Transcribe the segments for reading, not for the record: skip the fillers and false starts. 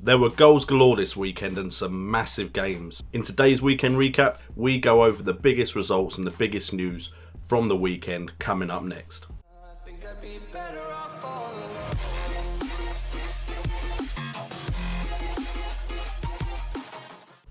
There were goals galore this weekend and some massive games. In today's weekend recap, we go over the biggest results and the biggest news from the weekend coming up next.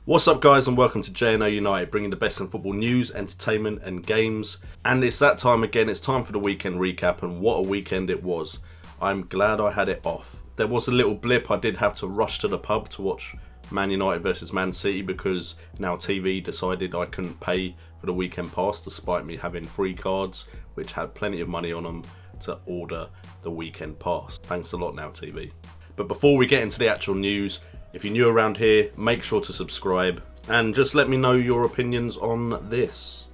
What's up guys, and welcome to JNO United, bringing the best in football news, entertainment and games. And it's that time again, it's time for the weekend recap, and what a weekend it was. I'm glad I had it off. There was a little blip. I did have to rush to the pub to watch Man United versus Man City because Now TV decided I couldn't pay for the weekend pass despite me having free cards which had plenty of money on them to order the weekend pass. Thanks a lot Now TV. But before we get into the actual news, if you're new around here, make sure to subscribe and just let me know your opinions on this.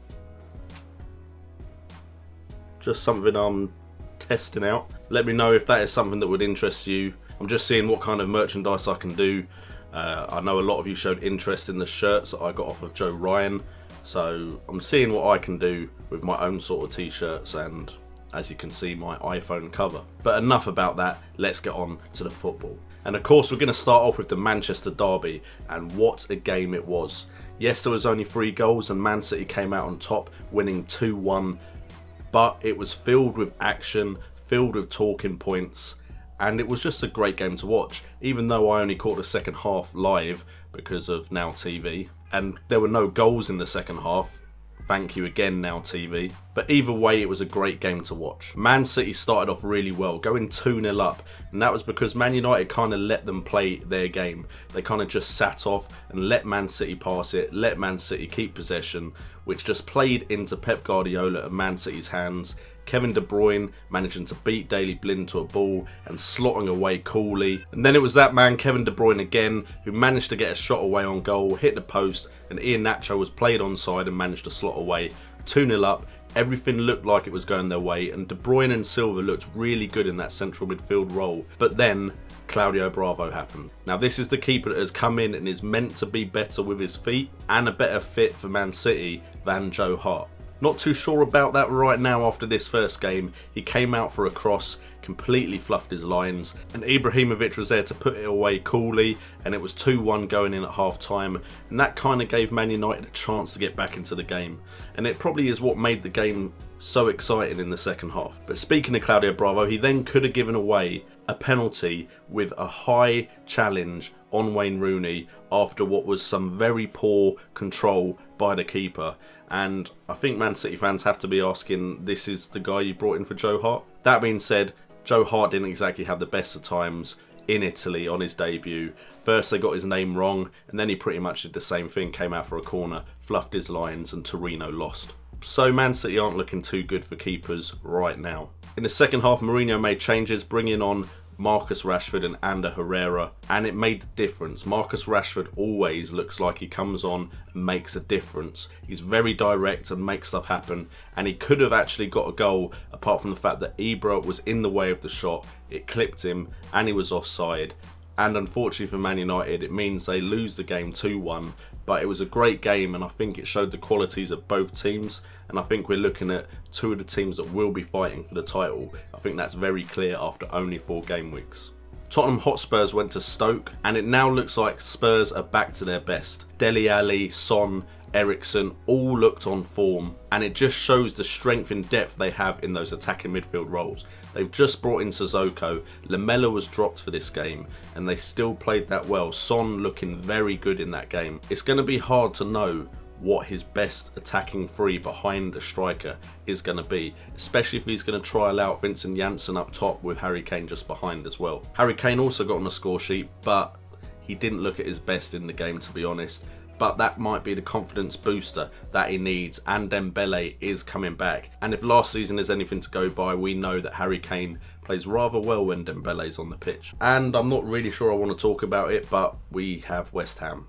Just something I'm testing out. Let me know if that is something that would interest you. I'm just seeing what kind of merchandise I can do. I know a lot of you showed interest in the shirts that I got off of Joe Ryan, so I'm seeing what I can do with my own sort of t-shirts and, as you can see, my iPhone cover. But enough about that, let's get on to the football. And of course we're going to start off with the Manchester derby, and what a game it was. Yes, there was only 3 goals and Man City came out on top, winning 2-1, but it was filled with action, filled with talking points, and it was just a great game to watch, even though I only caught the second half live because of Now TV, and there were no goals in the second half. Thank you again, Now TV. But either way, it was a great game to watch. Man City started off really well, going 2-0 up, and that was because Man United kind of let them play their game. They kind of just sat off and let Man City pass it, let Man City keep possession, which just played into Pep Guardiola and Man City's hands. Kevin De Bruyne managing to beat Daley Blind to a ball and slotting away coolly. And then it was that man, Kevin De Bruyne again, who managed to get a shot away on goal, hit the post, and Iheanacho was played onside and managed to slot away. 2-0 up, everything looked like it was going their way, and De Bruyne and Silva looked really good in that central midfield role. But then Claudio Bravo happened. Now this is the keeper that has come in and is meant to be better with his feet and a better fit for Man City than Joe Hart. Not too sure about that right now after this first game. He came out for a cross, completely fluffed his lines, and Ibrahimovic was there to put it away coolly, and it was 2-1 going in at half time, and that kind of gave Man United a chance to get back into the game, and it probably is what made the game so exciting in the second half. But speaking of Claudio Bravo, he then could have given away a penalty with a high challenge on Wayne Rooney after what was some very poor control by the keeper. And I think Man City fans have to be asking, this is the guy you brought in for Joe Hart? That being said, Joe Hart didn't exactly have the best of times in Italy on his debut. First they got his name wrong, and then he pretty much did the same thing, came out for a corner, fluffed his lines, and Torino lost. So Man City aren't looking too good for keepers right now. In the second half, Mourinho made changes, bringing on Marcus Rashford and Ander Herrera, and it made the difference. Marcus Rashford always looks like he comes on and makes a difference. He's very direct and makes stuff happen, and he could have actually got a goal apart from the fact that Ibra was in the way of the shot. It clipped him and he was offside, and unfortunately for Man United it means they lose the game 2-1. But it was a great game, and I think it showed the qualities of both teams, and I think we're looking at 2 of the teams that will be fighting for the title. I think that's very clear after only 4 game weeks. Tottenham Hotspurs went to Stoke, and it now looks like Spurs are back to their best. Dele Alli, Son, Eriksen all looked on form, and it just shows the strength and depth they have in those attacking midfield roles. They've just brought in Sissoko, Lamela was dropped for this game, and they still played that well. Son looking very good in that game. It's going to be hard to know what his best attacking three behind a striker is going to be, especially if he's going to trial out Vincent Janssen up top with Harry Kane just behind as well. Harry Kane also got on the score sheet, but he didn't look at his best in the game, to be honest. But that might be the confidence booster that he needs, and Dembele is coming back. And if last season is anything to go by, we know that Harry Kane plays rather well when Dembele's on the pitch. And I'm not really sure I want to talk about it, but we have West Ham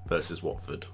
versus Watford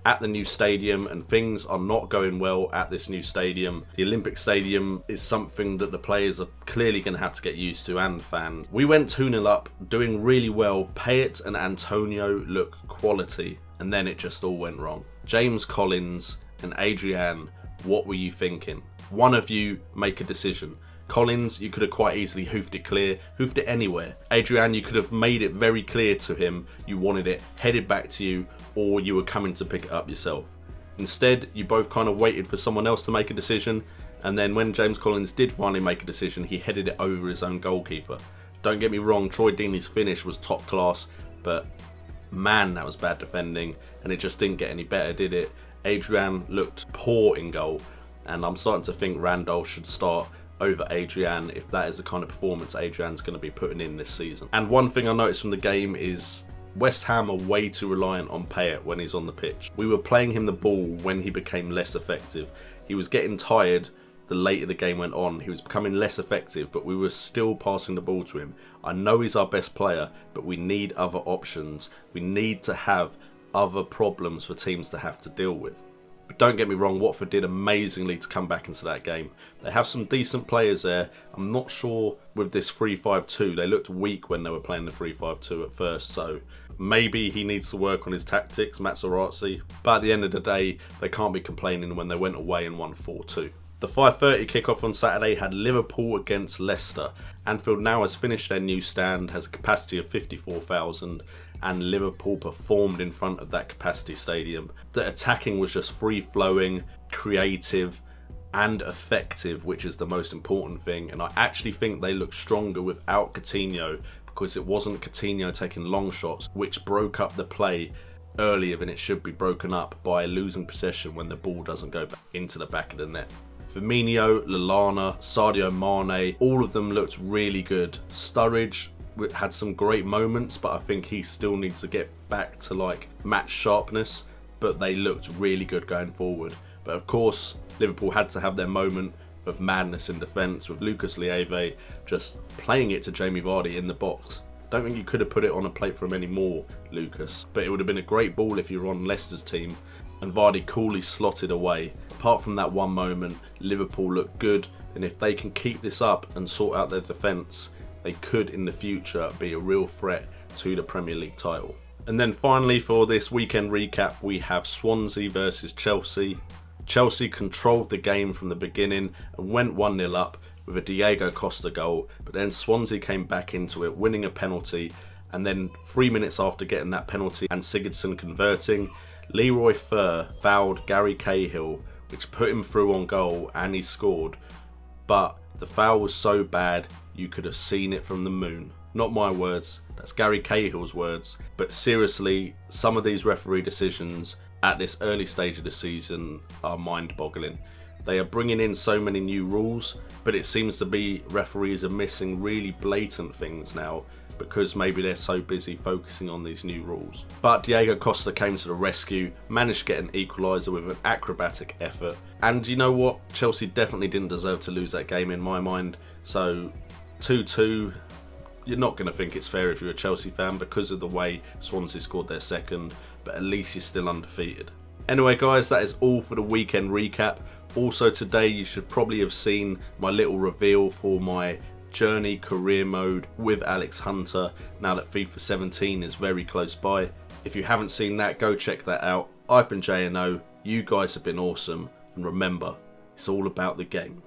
at the new stadium, and things are not going well at this new stadium. The Olympic Stadium is something that the players are clearly going to have to get used to, and fans. We went 2-0 up, doing really well. Payet and Antonio look quality, and then it just all went wrong. James Collins and Adrian, what were you thinking? One of you make a decision. Collins, you could have quite easily hoofed it clear, hoofed it anywhere. Adrian, you could have made it very clear to him you wanted it headed back to you, or you were coming to pick it up yourself. Instead, you both kind of waited for someone else to make a decision, and then when James Collins did finally make a decision, he headed it over his own goalkeeper. Don't get me wrong, Troy Deeney's finish was top class, but man, that was bad defending, and it just didn't get any better, did it? Adrian looked poor in goal, and I'm starting to think Randolph should start over Adrian if that is the kind of performance Adrian's going to be putting in this season. And one thing I noticed from the game is West Ham are way too reliant on Payet when he's on the pitch. We were playing him the ball when he became less effective. He was getting tired the later the game went on. He was becoming less effective, but we were still passing the ball to him. I know he's our best player, but we need other options. We need to have other problems for teams to have to deal with. But don't get me wrong, Watford did amazingly to come back into that game. They have some decent players there. I'm not sure with this 3-5-2. They looked weak when they were playing the 3-5-2 at first, so maybe he needs to work on his tactics, Materazzi. But at the end of the day, they can't be complaining when they went away and won 4-2. The 5:30 kickoff on Saturday had Liverpool against Leicester. Anfield now has finished their new stand, has a capacity of 54,000, and Liverpool performed in front of that capacity stadium. The attacking was just free-flowing, creative, and effective, which is the most important thing. And I actually think they look stronger without Coutinho, because it wasn't Coutinho taking long shots, which broke up the play earlier than it should be broken up by losing possession when the ball doesn't go back into the back of the net. Firmino, Lallana, Sadio Mane, all of them looked really good. Sturridge had some great moments, but I think he still needs to get back to like match sharpness, but they looked really good going forward. But of course, Liverpool had to have their moment of madness in defence with Lucas Leiva just playing it to Jamie Vardy in the box. Don't think you could have put it on a plate for him anymore, Lucas, but it would have been a great ball if you were on Leicester's team, and Vardy coolly slotted away. Apart from that one moment, Liverpool looked good, and if they can keep this up and sort out their defence, they could in the future be a real threat to the Premier League title. And then finally for this weekend recap, we have Swansea versus Chelsea. Chelsea controlled the game from the beginning and went 1-0 up with a Diego Costa goal, but then Swansea came back into it, winning a penalty, and then 3 minutes after getting that penalty and Sigurdsson converting, Leroy Fer fouled Gary Cahill, which put him through on goal, and he scored. But the foul was so bad, you could have seen it from the moon. Not my words, that's Gary Cahill's words. But seriously, some of these referee decisions at this early stage of the season are mind-boggling. They are bringing in so many new rules, but it seems to be referees are missing really blatant things now, because maybe they're so busy focusing on these new rules. But Diego Costa came to the rescue, managed to get an equaliser with an acrobatic effort. And you know what? Chelsea definitely didn't deserve to lose that game in my mind. So 2-2, you're not going to think it's fair if you're a Chelsea fan because of the way Swansea scored their second, but at least you're still undefeated. Anyway guys, that is all for the weekend recap. Also today you should probably have seen my little reveal for my Journey career mode with Alex Hunter now that FIFA 17 is very close by. If you haven't seen that, go check that out. I've been JNO, you guys have been awesome, and remember, it's all about the game.